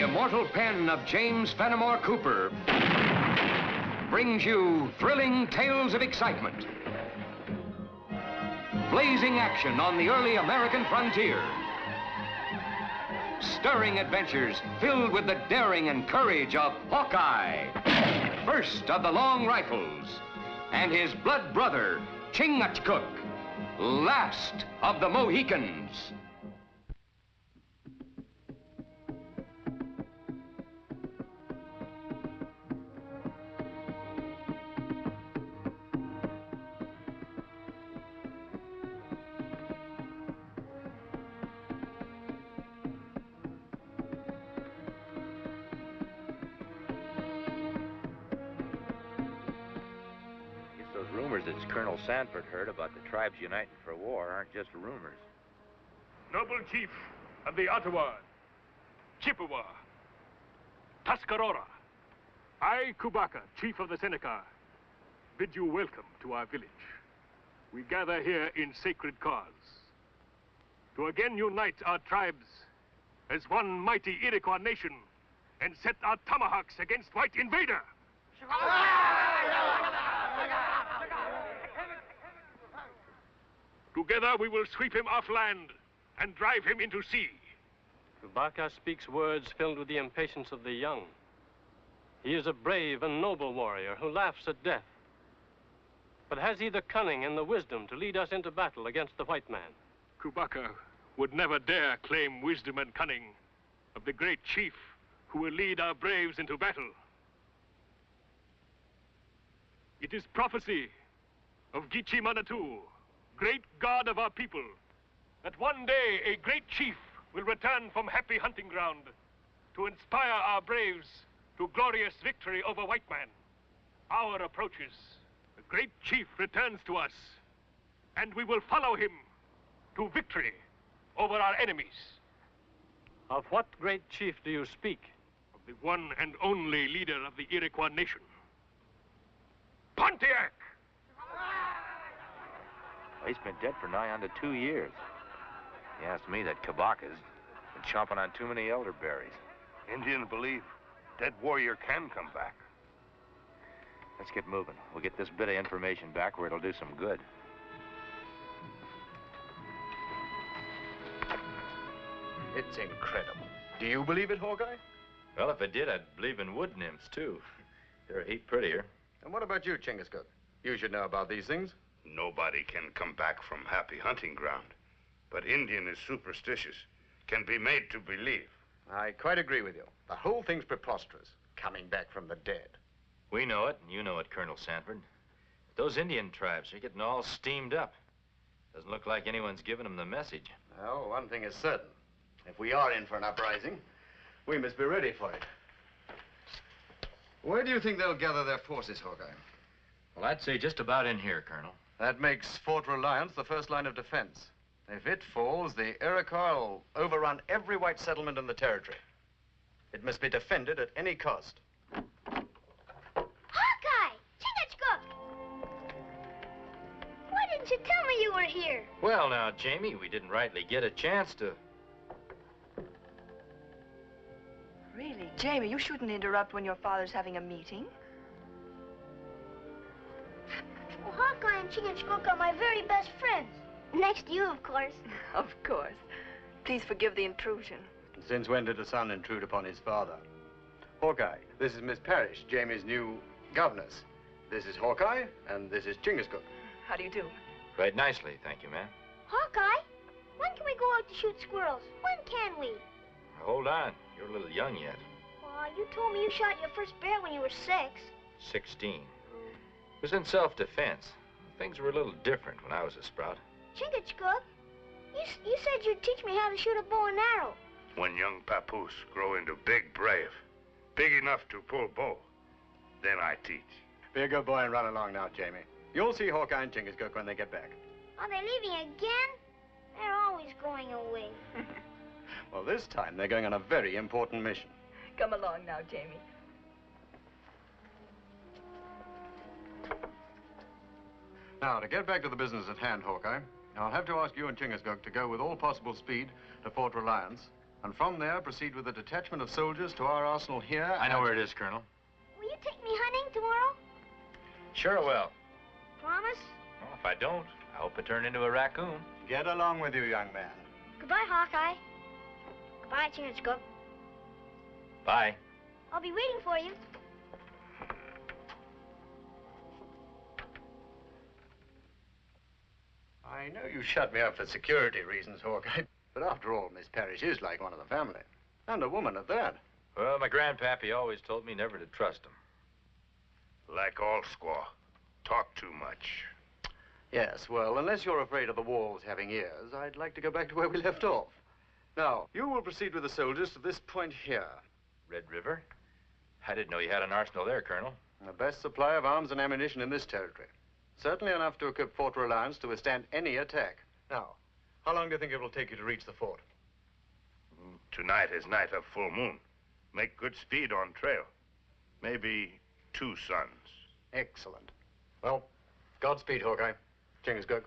immortal pen of James Fenimore Cooper brings you thrilling tales of excitement, blazing action on the early American frontier, stirring adventures filled with the daring and courage of Hawkeye, first of the long rifles, and his blood brother, Chingachgook, last of the Mohicans. Rumors that Colonel Sanford heard about the tribes uniting for war aren't just rumors. Noble Chief of the Ottawa, Chippewa, Tuscarora, I, Kubaka, Chief of the Seneca, bid you welcome to our village. We gather here in sacred cause to again unite our tribes as one mighty Iroquois nation and set our tomahawks against white invader. Together we will sweep him off land and drive him into sea. Kubaka speaks words filled with the impatience of the young. He is a brave and noble warrior who laughs at death. But has he the cunning and the wisdom to lead us into battle against the white man? Kubaka would never dare claim wisdom and cunning of the great chief who will lead our braves into battle. It is prophecy of Gichi Manatu, great god of our people, that one day a great chief will return from happy hunting ground to inspire our braves to glorious victory over white man. Hour approaches. The great chief returns to us, and we will follow him to victory over our enemies. Of what great chief do you speak? Of the one and only leader of the Iroquois nation, Pontiac! Well, he's been dead for nigh on to 2 years. He asked me that Kabaka's been chomping on too many elderberries. Indians believe dead warrior can come back. Let's get moving. We'll get this bit of information back where it'll do some good. It's incredible. Do you believe it, Hawkeye? Well, if I did, I'd believe in wood nymphs, too. They're a heap prettier. And what about you, Chingachgook? You should know about these things. Nobody can come back from happy hunting ground. But Indian is superstitious, can be made to believe. I quite agree with you. The whole thing's preposterous, coming back from the dead. We know it, and you know it, Colonel Sanford. Those Indian tribes are getting all steamed up. Doesn't look like anyone's giving them the message. Well, one thing is certain. If we are in for an uprising, we must be ready for it. Where do you think they'll gather their forces, Hawkeye? Well, I'd say just about in here, Colonel. That makes Fort Reliance the first line of defense. If it falls, the Iroquois will overrun every white settlement in the territory. It must be defended at any cost. Hawkeye! Chingachgook! Why didn't you tell me you were here? Well, now, Jamie, we didn't rightly get a chance to... Really, Jamie, you shouldn't interrupt when your father's having a meeting. Well, Hawkeye and Chingachgook are my very best friends. Next to you, of course. Of course. Please forgive the intrusion. Since when did a son intrude upon his father? Hawkeye, this is Miss Parrish, Jamie's new governess. This is Hawkeye, and this is Chingachgook. How do you do? Right nicely, thank you, ma'am. Hawkeye, when can we go out to shoot squirrels? When can we? Hold on, you're a little young yet. Well, you told me you shot your first bear when you were 6. 16. It was in self-defense. Things were a little different when I was a sprout. Chingachgook, you said you'd teach me how to shoot a bow and arrow. When young papoose grow into big brave, big enough to pull bow, then I teach. Be a good boy and run along now, Jamie. You'll see Hawkeye and Chingachgook when they get back. Are they leaving again? They're always going away. Well, this time they're going on a very important mission. Come along now, Jamie. Now, to get back to the business at hand, Hawkeye, I'll have to ask you and Chingachgook to go with all possible speed to Fort Reliance And from there, proceed with a detachment of soldiers to our arsenal here. I know where it is, Colonel. Will you take me hunting tomorrow? Sure I will. Promise? Well, if I don't, I hope I turn into a raccoon. Get along with you, young man. Goodbye, Hawkeye. Goodbye, Chingachgook. Bye. I'll be waiting for you. I know you shut me up for security reasons, Hawkeye, but after all, Miss Parrish is like one of the family. And a woman at that. Well, my grandpappy always told me never to trust him. Like all squaw. Talk too much. Yes, well, unless you're afraid of the walls having ears, I'd like to go back to where we left off. Now, you will proceed with the soldiers to this point here. Red River? I didn't know you had an arsenal there, Colonel. The best supply of arms and ammunition in this territory. Certainly enough to equip Fort Reliance to withstand any attack. Now, how long do you think it will take you to reach the fort? Tonight is night of full moon. Make good speed on trail. Maybe 2 suns. Excellent. Well, Godspeed, Hawkeye. Chingachgook.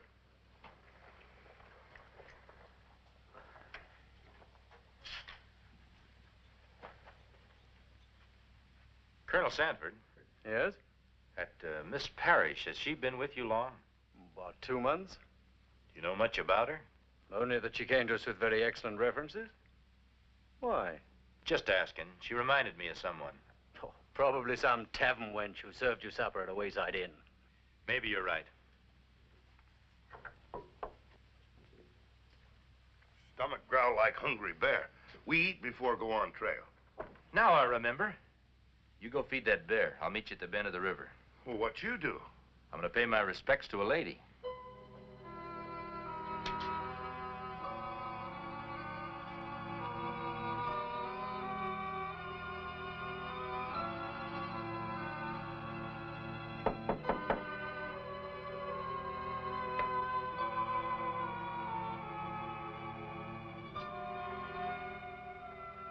Colonel Sanford. Yes? That Miss Parrish, has she been with you long? About 2 months. Do you know much about her? Only that she came to us with very excellent references. Why? Just asking. She reminded me of someone. Oh, probably some tavern wench who served you supper at a wayside inn. Maybe you're right. Stomach growl like hungry bear. We eat before go on trail. Now I remember. You go feed that bear. I'll meet you at the bend of the river. Well, what you do? I'm going to pay my respects to a lady.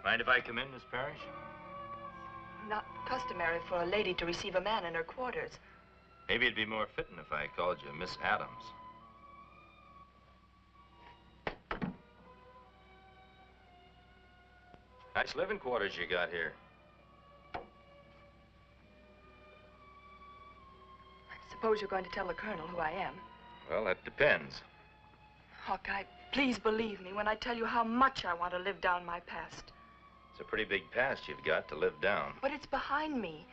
Mind if I come in, Miss Parrish? Not customary for a lady to receive a man in her quarters. Maybe it'd be more fitting if I called you Miss Adams. Nice living quarters you got here. I suppose you're going to tell the Colonel who I am. Well, that depends. Hawkeye, please believe me when I tell you how much I want to live down my past. It's a pretty big past you've got to live down. But it's behind me.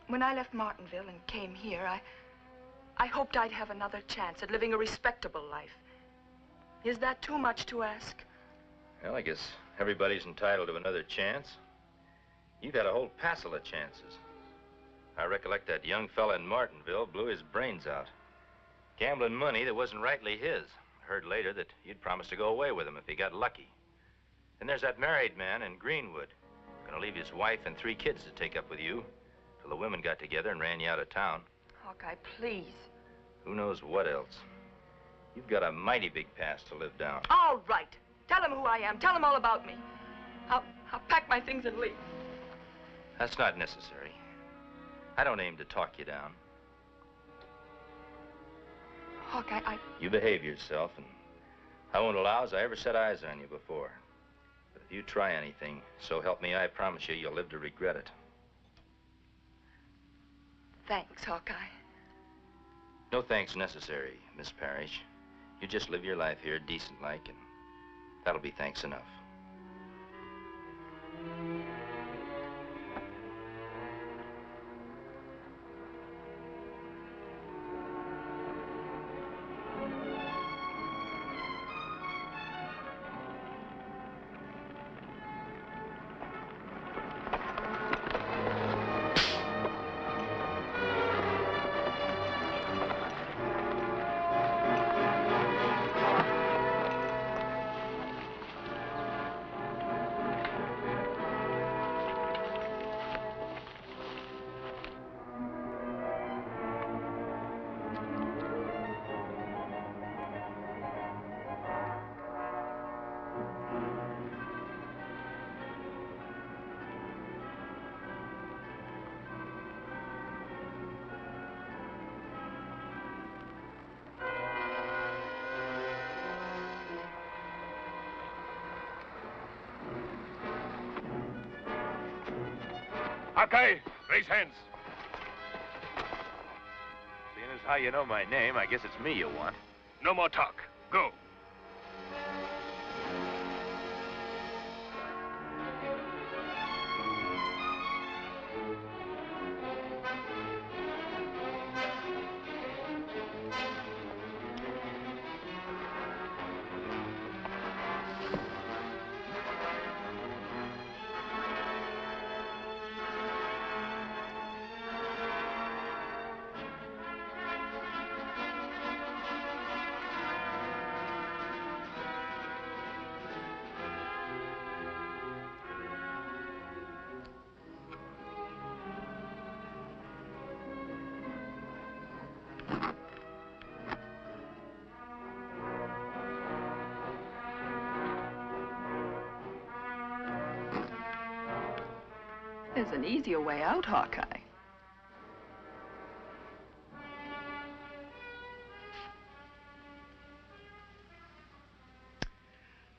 When I left Martinville and came here, I hoped I'd have another chance at living a respectable life. Is that too much to ask? Well, I guess everybody's entitled to another chance. You've had a whole passel of chances. I recollect that young fella in Martinville blew his brains out. Gambling money that wasn't rightly his. I heard later that you'd promised to go away with him if he got lucky. And there's that married man in Greenwood. Gonna leave his wife and 3 kids to take up with you till the women got together and ran you out of town. Hawkeye, please. Who knows what else? You've got a mighty big past to live down. All right. Tell him who I am. Tell him all about me. I'll pack my things and leave. That's not necessary. I don't aim to talk you down. Hawkeye, You behave yourself, and I won't allow as I ever set eyes on you before. But if you try anything, so help me, I promise you, you'll live to regret it. Thanks, Hawkeye. No thanks necessary, Miss Parrish. You just live your life here decent-like, and that'll be thanks enough. Hawkeye, raise hands. Seeing as how you know my name, I guess it's me you want. No more talk. Go. There's an easier way out, Hawkeye.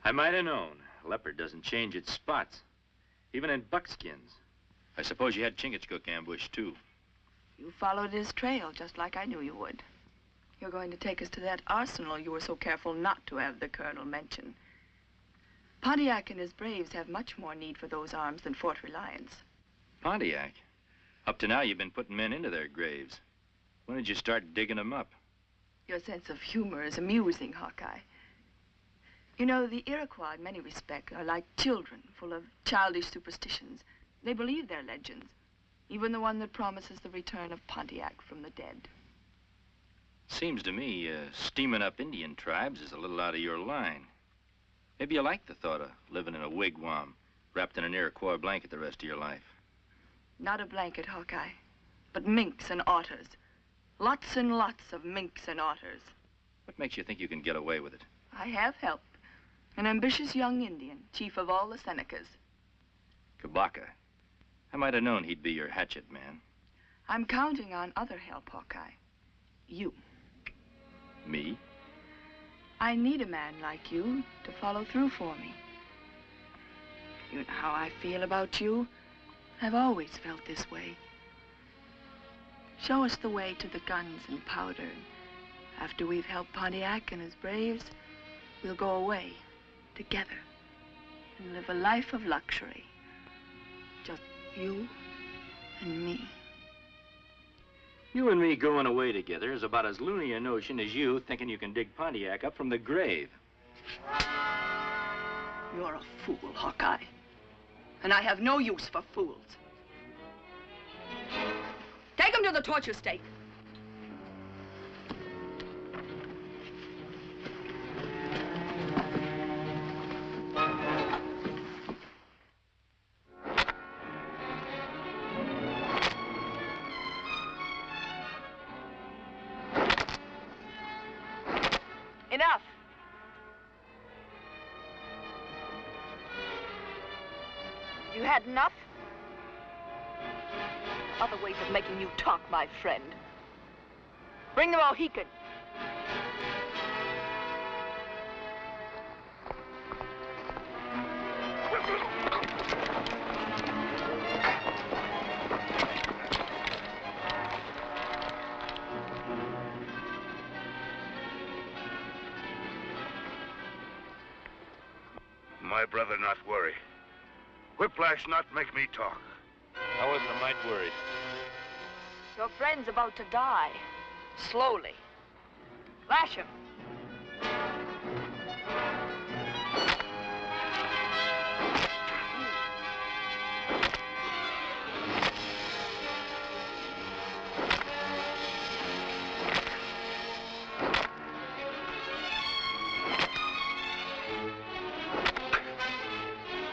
I might have known. Leopard doesn't change its spots, even in buckskins. I suppose you had Chingachgook ambushed, too. You followed his trail, just like I knew you would. You're going to take us to that arsenal you were so careful not to have the Colonel mention. Pontiac and his braves have much more need for those arms than Fort Reliance. Pontiac? Up to now, you've been putting men into their graves. When did you start digging them up? Your sense of humor is amusing, Hawkeye. You know, the Iroquois, in many respects, are like children, full of childish superstitions. They believe their legends, even the one that promises the return of Pontiac from the dead. Seems to me, steaming up Indian tribes is a little out of your line. Maybe you like the thought of living in a wigwam, wrapped in an Iroquois blanket the rest of your life. Not a blanket, Hawkeye, but minks and otters. Lots and lots of minks and otters. What makes you think you can get away with it? I have help. An ambitious young Indian, chief of all the Senecas. Kabaka. I might have known he'd be your hatchet man. I'm counting on other help, Hawkeye. You. Me? I need a man like you to follow through for me. You know how I feel about you. I've always felt this way. Show us the way to the guns and powder. After we've helped Pontiac and his braves, we'll go away together and live a life of luxury. Just you and me. You and me going away together is about as loony a notion as you thinking you can dig Pontiac up from the grave. You're a fool, Hawkeye. And I have no use for fools. Take him to the torture stake. Enough. You had enough? Other ways of making you talk, my friend. Bring the Mohican. My brother not worry. Whiplash not make me talk. I wasn't a mite worried. Your friend's about to die. Slowly. Lash him.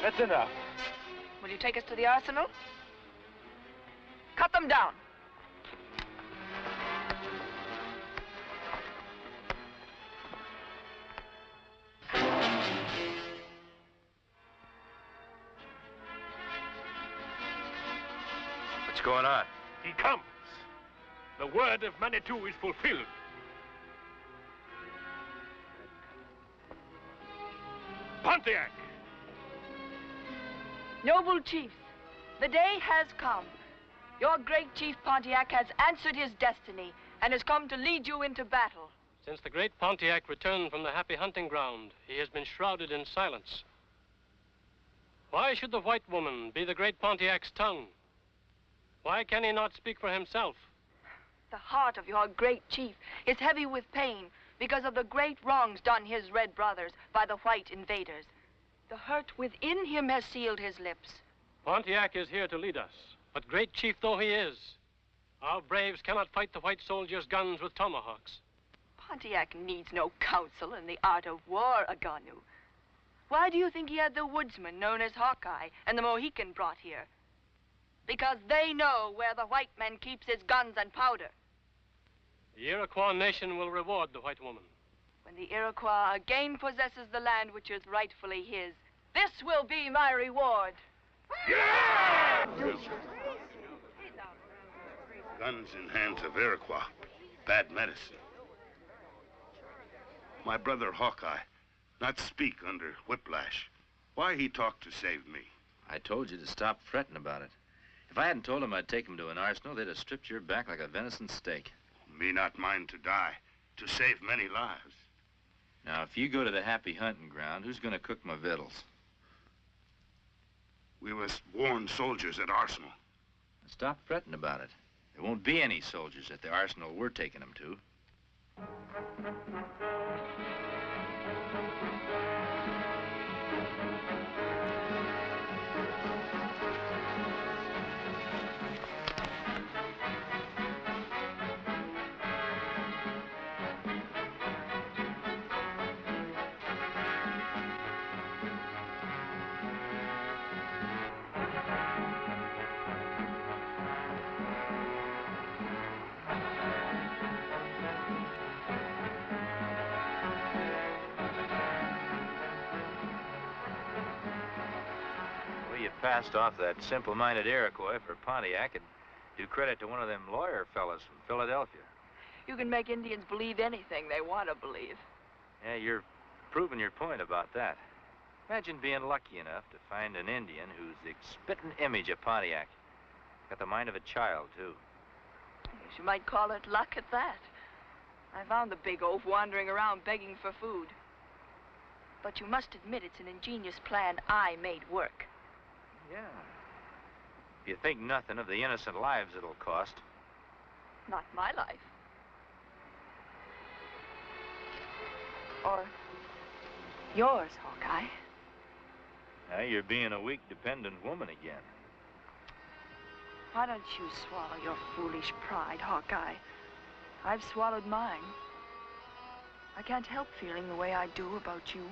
That's enough. Will you take us to the arsenal? Cut them down. What's going on? He comes. The word of Manitou is fulfilled. Pontiac! Noble chiefs, the day has come Your great chief Pontiac has answered his destiny and has come to lead you into battle. Since the great Pontiac returned from the happy hunting ground, he has been shrouded in silence. Why should the white woman be the great Pontiac's tongue? Why can he not speak for himself? The heart of your great chief is heavy with pain because of the great wrongs done his red brothers by the white invaders. The hurt within him has sealed his lips. Pontiac is here to lead us, but great chief though he is, our braves cannot fight the white soldiers' guns with tomahawks. Pontiac needs no counsel in the art of war, Aganu. Why do you think he had the woodsman known as Hawkeye and the Mohican brought here? Because they know where the white man keeps his guns and powder. The Iroquois nation will reward the white woman. When the Iroquois again possesses the land which is rightfully his, this will be my reward. Yeah! Guns in hands of Iroquois. Bad medicine. My brother Hawkeye, not speak under whiplash. Why he talk to save me? I told you to stop fretting about it. If I hadn't told them I'd take him to an arsenal, they'd have stripped your back like a venison steak. Me not mind to die, to save many lives. Now, if you go to the happy hunting ground, who's going to cook my victuals? We was worn soldiers at Arsenal. Stop fretting about it. There won't be any soldiers at the arsenal we're taking them to. Passed off that simple-minded Iroquois for Pontiac and do credit to one of them lawyer fellas from Philadelphia. You can make Indians believe anything they want to believe. Yeah, you're proving your point about that. Imagine being lucky enough to find an Indian who's the spitting image of Pontiac. Got the mind of a child, too. I guess you might call it luck at that. I found the big oaf wandering around begging for food. But you must admit it's an ingenious plan I made work. Yeah. If you think nothing of the innocent lives it'll cost. Not my life. Or yours, Hawkeye. Now you're being a weak, dependent woman again. Why don't you swallow your foolish pride, Hawkeye? I've swallowed mine. I can't help feeling the way I do about you.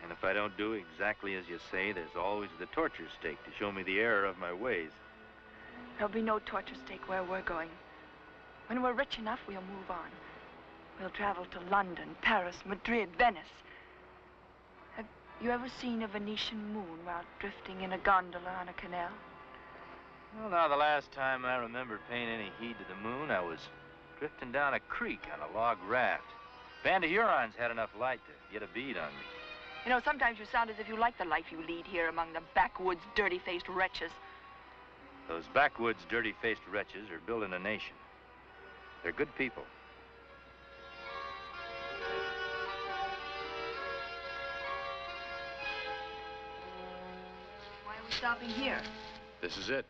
And if I don't do exactly as you say, there's always the torture stake to show me the error of my ways. There'll be no torture stake where we're going. When we're rich enough, we'll move on. We'll travel to London, Paris, Madrid, Venice. Have you ever seen a Venetian moon while drifting in a gondola on a canal? Well, now, the last time I remember paying any heed to the moon, I was drifting down a creek on a log raft. Band of Hurons had enough light to get a bead on me. You know, sometimes you sound as if you like the life you lead here among the backwoods, dirty-faced wretches. Those backwoods, dirty-faced wretches are building a nation. They're good people. Why are we stopping here? This is it.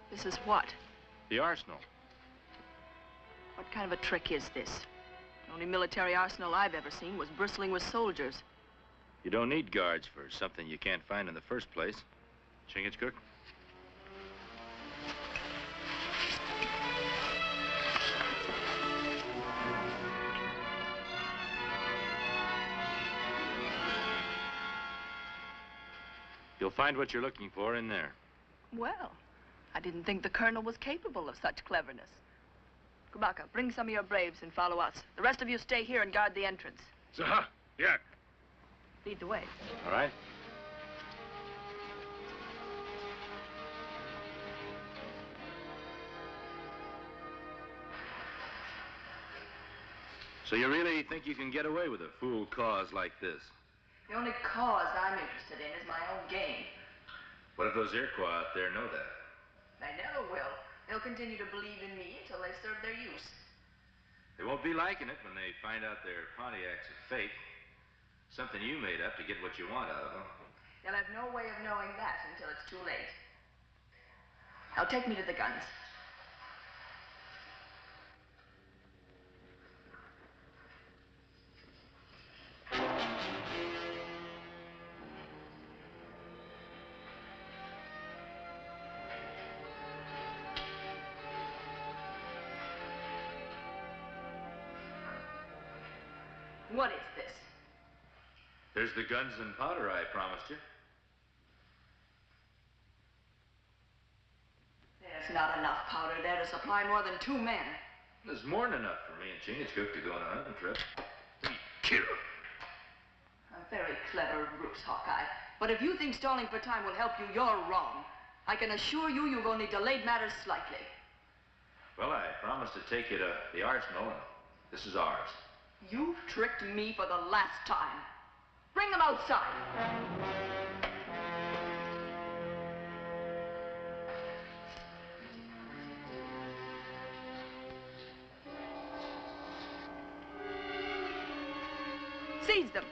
This is what? The arsenal. What kind of a trick is this? The only military arsenal I've ever seen was bristling with soldiers. You don't need guards for something you can't find in the first place. Chingachgook? You'll find what you're looking for in there. Well, I didn't think the colonel was capable of such cleverness. Kubaka, bring some of your braves and follow us. The rest of you stay here and guard the entrance. Zaha, yeah. Lead the way. All right. So you really think you can get away with a fool cause like this? The only cause I'm interested in is my own gain. What if those Iroquois out there know that? They never will. They'll continue to believe in me until they serve their use. They won't be liking it when they find out their Pontiac's a fake. Something you made up to get what you want out of them. They'll have no way of knowing that until it's too late. Now take me to the guns. What is this? There's the guns and powder I promised you. There's not enough powder there to supply more than 2 men. There's more than enough for me and Chingachgook to go on a hunting trip. Kill. A very clever ruse, Hawkeye. But if you think stalling for time will help you, you're wrong. I can assure you you've only delayed matters slightly. Well, I promised to take you to the arsenal, and this is ours. You've tricked me for the last time. Bring them outside. Seize them.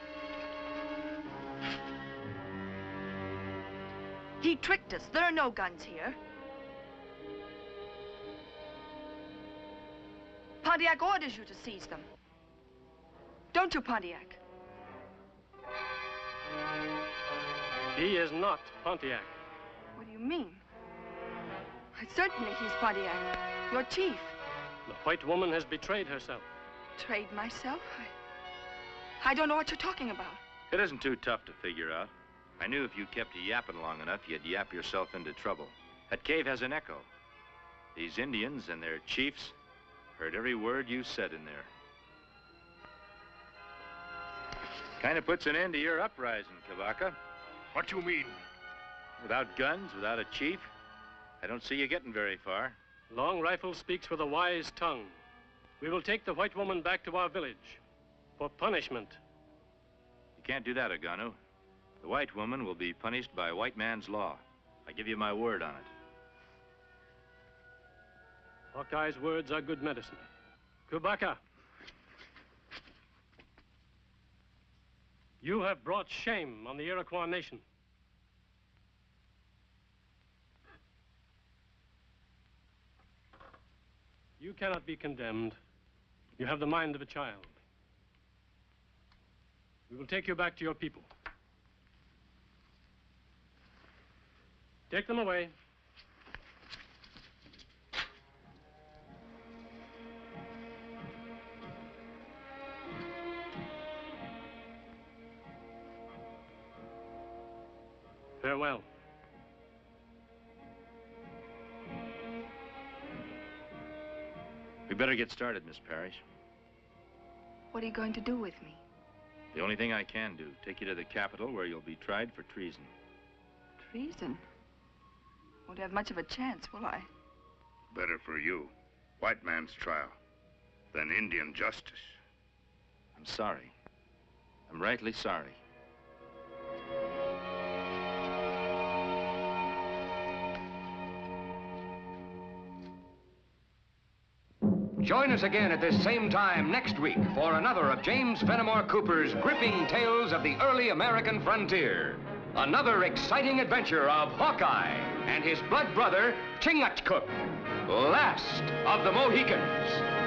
He tricked us. There are no guns here. Pontiac orders you to seize them. Don't you, Pontiac? He is not Pontiac. What do you mean? Certainly he's Pontiac, your chief. The white woman has betrayed herself. Betrayed myself? I don't know what you're talking about. It isn't too tough to figure out. I knew if you kept yapping long enough, you'd yap yourself into trouble. That cave has an echo. These Indians and their chiefs heard every word you said in there. Kind of puts an end to your uprising, Kabaka. What you mean? Without guns, without a chief, I don't see you getting very far. Long Rifle speaks with a wise tongue. We will take the white woman back to our village for punishment. You can't do that, Aganu. The white woman will be punished by white man's law. I give you my word on it. Hawkeye's words are good medicine. Kabaka, you have brought shame on the Iroquois nation. You cannot be condemned. You have the mind of a child. We will take you back to your people. Take them away. Farewell. We better get started, Miss Parrish. What are you going to do with me? The only thing I can do, take you to the capital where you'll be tried for treason. Treason? Won't have much of a chance, will I? Better for you. White man's trial than Indian justice. I'm sorry. I'm rightly sorry. Join us again at this same time next week for another of James Fenimore Cooper's gripping tales of the early American frontier. Another exciting adventure of Hawkeye and his blood brother, Chingachgook, last of the Mohicans.